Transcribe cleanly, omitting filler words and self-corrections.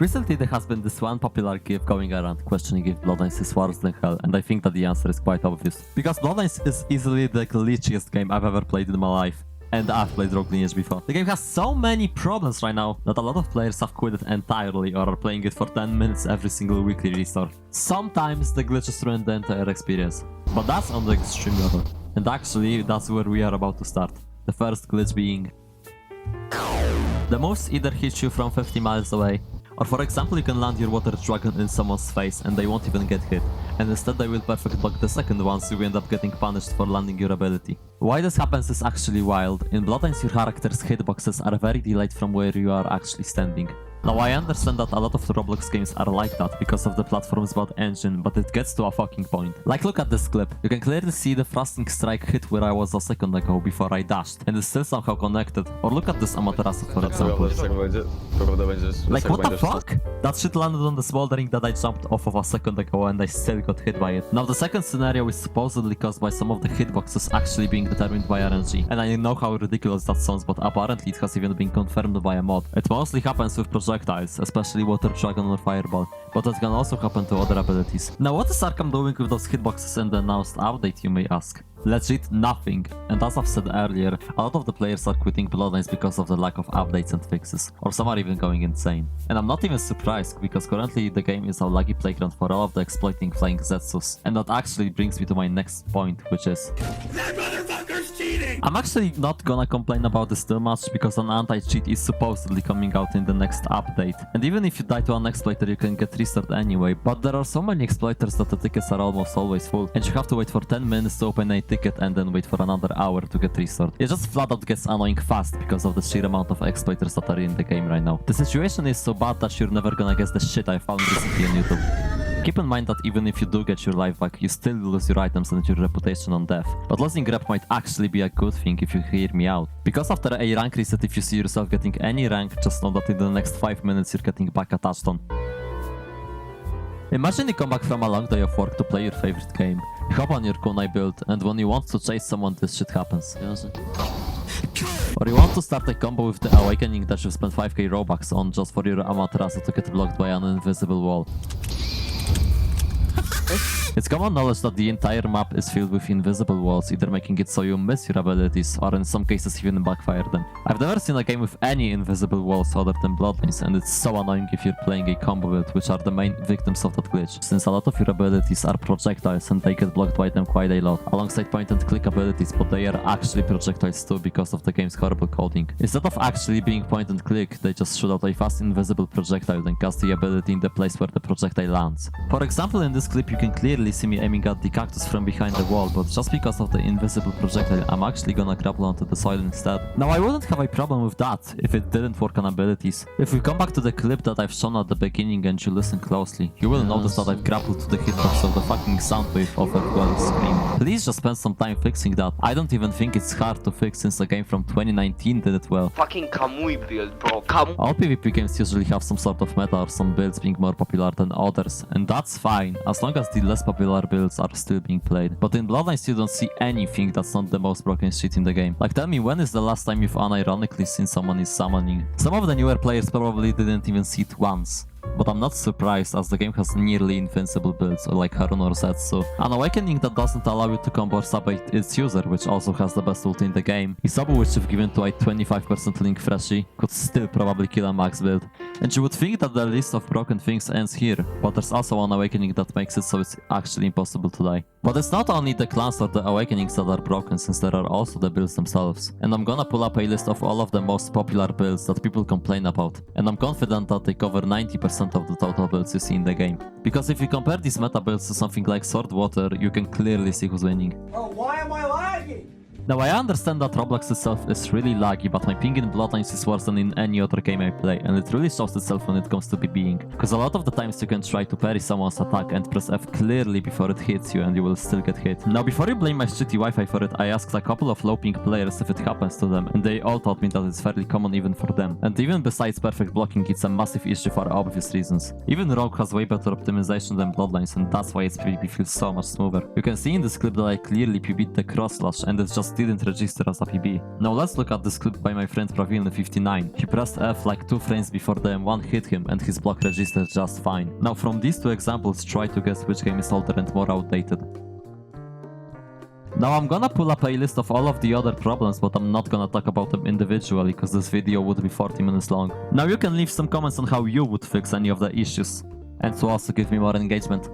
Recently there has been this one popular GIF going around questioning if Bloodlines is worse than hell, and I think that the answer is quite obvious. Because Bloodlines is easily the glitchiest game I've ever played in my life. And I've played Rogue Lineage before. The game has so many problems right now that a lot of players have quit it entirely or are playing it for 10 minutes every single weekly restore. Sometimes the glitches ruin the entire experience. But that's on the extreme level. And actually, that's where we are about to start. The first glitch being... the moves either hit you from 50 miles away, or for example you can land your water dragon in someone's face and they won't even get hit, and instead they will perfect block the second one, so you end up getting punished for landing your ability. Why this happens is actually wild. In Bloodlines your character's hitboxes are very delayed from where you are actually standing. Now I understand that a lot of Roblox games are like that because of the platform's bad engine, but it gets to a fucking point. Like, look at this clip. You can clearly see the thrusting strike hit where I was a second ago before I dashed, and it's still somehow connected. Or look at this Amaterasu for example. Like, what the fuck? That shit landed on the smoldering that I jumped off of a second ago and I still got hit by it. Now the second scenario is supposedly caused by some of the hitboxes actually being determined by RNG. And I know how ridiculous that sounds, but apparently it has even been confirmed by a mod. It mostly happens with projectiles, especially water dragon or fireball, but it can also happen to other abilities. Now what is Arkham doing with those hitboxes in the announced update, you may ask? Legit nothing, and as I've said earlier, a lot of the players are quitting Bloodlines because of the lack of updates and fixes, or some are even going insane. And I'm not even surprised, because currently the game is a laggy playground for all of the exploiting flying Zetsus. And that actually brings me to my next point, which is... that motherfucker's cheating! I'm actually not gonna complain about this too much, because an anti-cheat is supposedly coming out in the next update. And even if you die to an exploiter, you can get restored anyway, but there are so many exploiters that the tickets are almost always full, and you have to wait for 10 minutes to open a ticket and then wait for another hour to get restored. It just flat out gets annoying fast because of the sheer amount of exploiters that are in the game right now. The situation is so bad that you're never gonna guess the shit I found recently on YouTube. Keep in mind that even if you do get your life back, you still lose your items and your reputation on death. But losing rep might actually be a good thing if you hear me out. Because after a rank reset, if you see yourself getting any rank, just know that in the next 5 minutes you're getting back a touchdown. Imagine you come back from a long day of work to play your favorite game. You hop on your kunai build, and when you want to chase someone, this shit happens. Or you want to start a combo with the awakening that you spent 5k Robux on just for your Amaterasu to get blocked by an invisible wall. It's common knowledge that the entire map is filled with invisible walls, either making it so you miss your abilities, or in some cases even backfire them. I've never seen a game with any invisible walls other than Bloodlines, and it's so annoying if you're playing a combo build, which are the main victims of that glitch, since a lot of your abilities are projectiles and they get blocked by them quite a lot, alongside point and click abilities, but they are actually projectiles too because of the game's horrible coding. Instead of actually being point and click, they just shoot out a fast invisible projectile and cast the ability in the place where the projectile lands. For example, in this clip you can clearly see me aiming at the cactus from behind the wall, but just because of the invisible projectile, I'm actually gonna grapple onto the soil instead. Now I wouldn't have a problem with that if it didn't work on abilities. If we come back to the clip that I've shown at the beginning and you listen closely, you will notice that I've grappled to the hitbox of the fucking sound wave of a girl's scream. Please just spend some time fixing that. I don't even think it's hard to fix since a game from 2019 did it well. Fucking Kamui build, bro. All PvP games usually have some sort of meta or some builds being more popular than others, and that's fine, as long as the less popular builds are still being played. But in Bloodlines you don't see anything that's not the most broken shit in the game. Like, tell me, when is the last time you've unironically seen someone is summoning? Some of the newer players probably didn't even see it once. But I'm not surprised, as the game has nearly invincible builds, like Haru or Zetsu. An awakening that doesn't allow you to combo or sub-bait its user, which also has the best ult in the game. Isabu, which if given to a 25% link freshie, could still probably kill a max build. And you would think that the list of broken things ends here, but there's also an awakening that makes it so it's actually impossible to die. But it's not only the clans or the awakenings that are broken, since there are also the builds themselves. And I'm gonna pull up a list of all of the most popular builds that people complain about. And I'm confident that they cover 90% of the total builds you see in the game. Because if you compare these meta builds to something like Sword Water, you can clearly see who's winning. Oh, why am I lagging? Now I understand that Roblox itself is really laggy, but my ping in Bloodlines is worse than in any other game I play, and it really shows itself when it comes to PBing. Because a lot of the times you can try to parry someone's attack and press F clearly before it hits you and you will still get hit. Now before you blame my shitty Wi-Fi for it, I asked a couple of low ping players if it happens to them, and they all told me that it's fairly common even for them. And even besides perfect blocking, it's a massive issue for obvious reasons. Even Rogue has way better optimization than Bloodlines, and that's why its PvP feels so much smoother. You can see in this clip that I clearly PB'd the cross slash, and it's just didn't register as a PB. Now let's look at this clip by my friend Pravin59. He pressed F like 2 frames before the M1 hit him and his block registered just fine. Now from these 2 examples, try to guess which game is older and more outdated. Now I'm gonna pull up a list of all of the other problems, but I'm not gonna talk about them individually because this video would be 40 minutes long. Now you can leave some comments on how you would fix any of the issues, and to also give me more engagement.